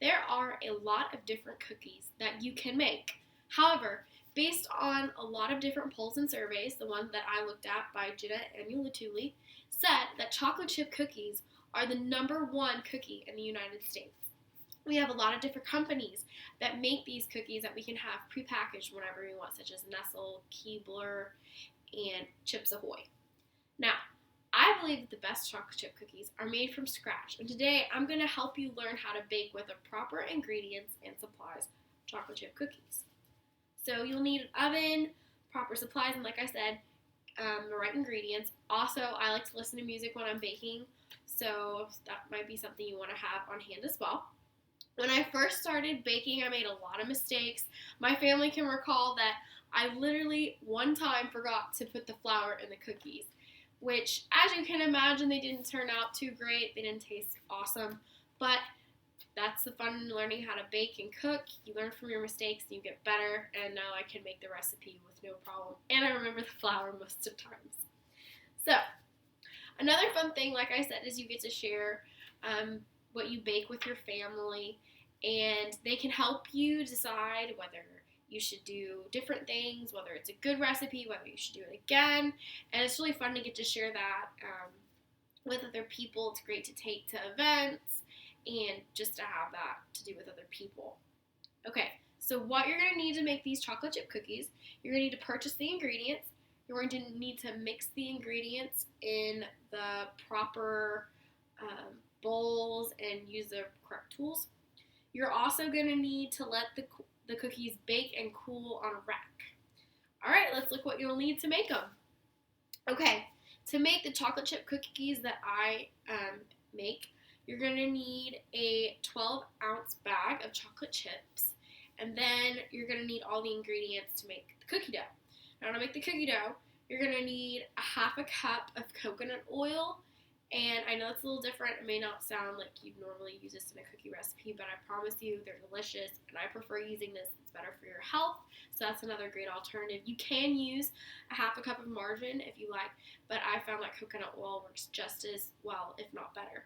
There are a lot of different cookies that you can make. However, based on a lot of different polls and surveys, the one that I looked at by Jenna Amulatuli said that chocolate chip cookies are the number one cookie in the United States. We have a lot of different companies that make these cookies that we can have prepackaged whenever we want, such as Nestle, Keebler, and Chips Ahoy. Now, I believe that the best chocolate chip cookies are made from scratch, and today I'm going to help you learn how to bake with the proper ingredients and supplies chocolate chip cookies. So you'll need an oven, proper supplies, and like I said, the right ingredients. Also, I like to listen to music when I'm baking, so that might be something you want to have on hand as well. When I first started baking, I made a lot of mistakes. My family can recall that I literally one time forgot to put the flour in the cookies, which, as you can imagine, they didn't turn out too great. They didn't taste awesome, but that's the fun in learning how to bake and cook. You learn from your mistakes and you get better, and now I can make the recipe with no problem. And I remember the flour most of the times. So, another fun thing, like I said, is you get to share what you bake with your family, and they can help you decide whether you should do different things, whether it's a good recipe, whether you should do it again. And it's really fun to get to share that with other people. It's great to take to events and just to have that to do with other people. Okay, so what you're going to need to make these chocolate chip cookies, you're going to need to purchase the ingredients. You're going to need to mix the ingredients in the proper bowls and use the correct tools. You're also going to need to let the cookies bake and cool on a rack. All right, let's look what you'll need to make them. Okay, to make the chocolate chip cookies that I make, you're going to need a 12-ounce bag of chocolate chips, and then you're going to need all the ingredients to make the cookie dough. Now, to make the cookie dough, you're going to need a half a cup of coconut oil. And I know it's a little different. It may not sound like you'd normally use this in a cookie recipe, but I promise you they're delicious, and I prefer using this. It's better for your health, so that's another great alternative. You can use a half a cup of margarine if you like, but I found that coconut oil works just as well, if not better.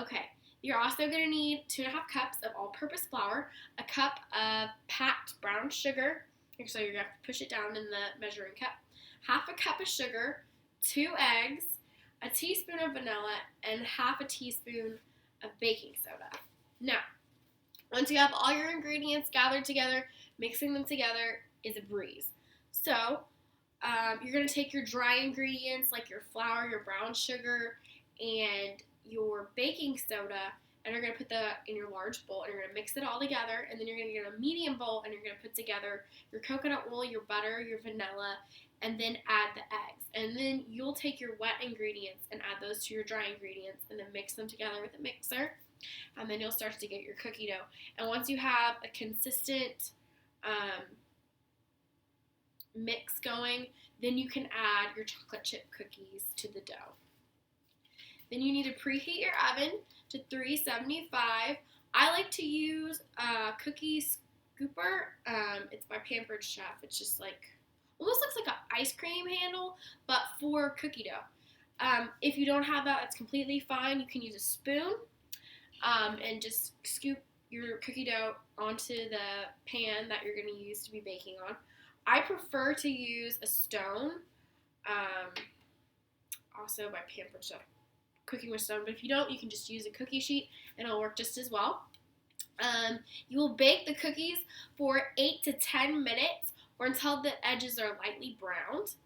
Okay, you're also going to need 2.5 cups of all-purpose flour, a cup of packed brown sugar, so you're going to have to push it down in the measuring cup, half a cup of sugar, 2 eggs, a teaspoon of vanilla, and half a teaspoon of baking soda. Now, once you have all your ingredients gathered together, mixing them together is a breeze. So, you're going to take your dry ingredients like your flour, your brown sugar, and your baking soda, and you're going to put that in your large bowl, and you're going to mix it all together, and then you're going to get a medium bowl, and you're going to put together your coconut oil, your butter, your vanilla, and then add the eggs. And then you'll take your wet ingredients and add those to your dry ingredients and then mix them together with a mixer. And then you'll start to get your cookie dough. And once you have a consistent mix going, then you can add your chocolate chip cookies to the dough. Then you need to preheat your oven to 375. I like to use a cookie scooper. It's by Pampered Chef. It's just like almost looks like an ice cream handle, but for cookie dough. If you don't have that, that's completely fine. You can use a spoon and just scoop your cookie dough onto the pan that you're going to use to be baking on. I prefer to use a stone, also by Pampered Chef, Cooking with Stone, but if you don't, you can just use a cookie sheet and it'll work just as well. You will bake the cookies for 8 to 10 minutes or until the edges are lightly browned,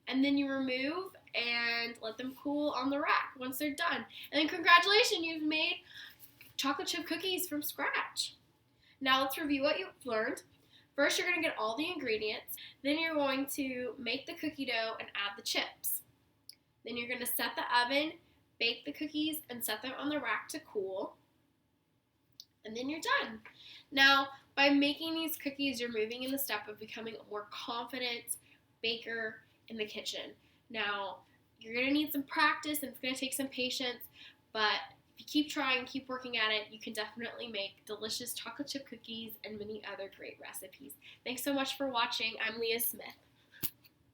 and then you remove and let them cool on the rack once they're done. And then congratulations, you've made chocolate chip cookies from scratch. Now let's review what you've learned. First, you're going to get all the ingredients. Then you're going to make the cookie dough and add the chips. Then you're going to set the oven, bake the cookies, and set them on the rack to cool. And then you're done. Now, by making these cookies, you're moving in the step of becoming a more confident baker in the kitchen. Now, you're going to need some practice and it's going to take some patience, but if you keep trying, keep working at it, you can definitely make delicious chocolate chip cookies and many other great recipes. Thanks so much for watching. I'm Leah Smith.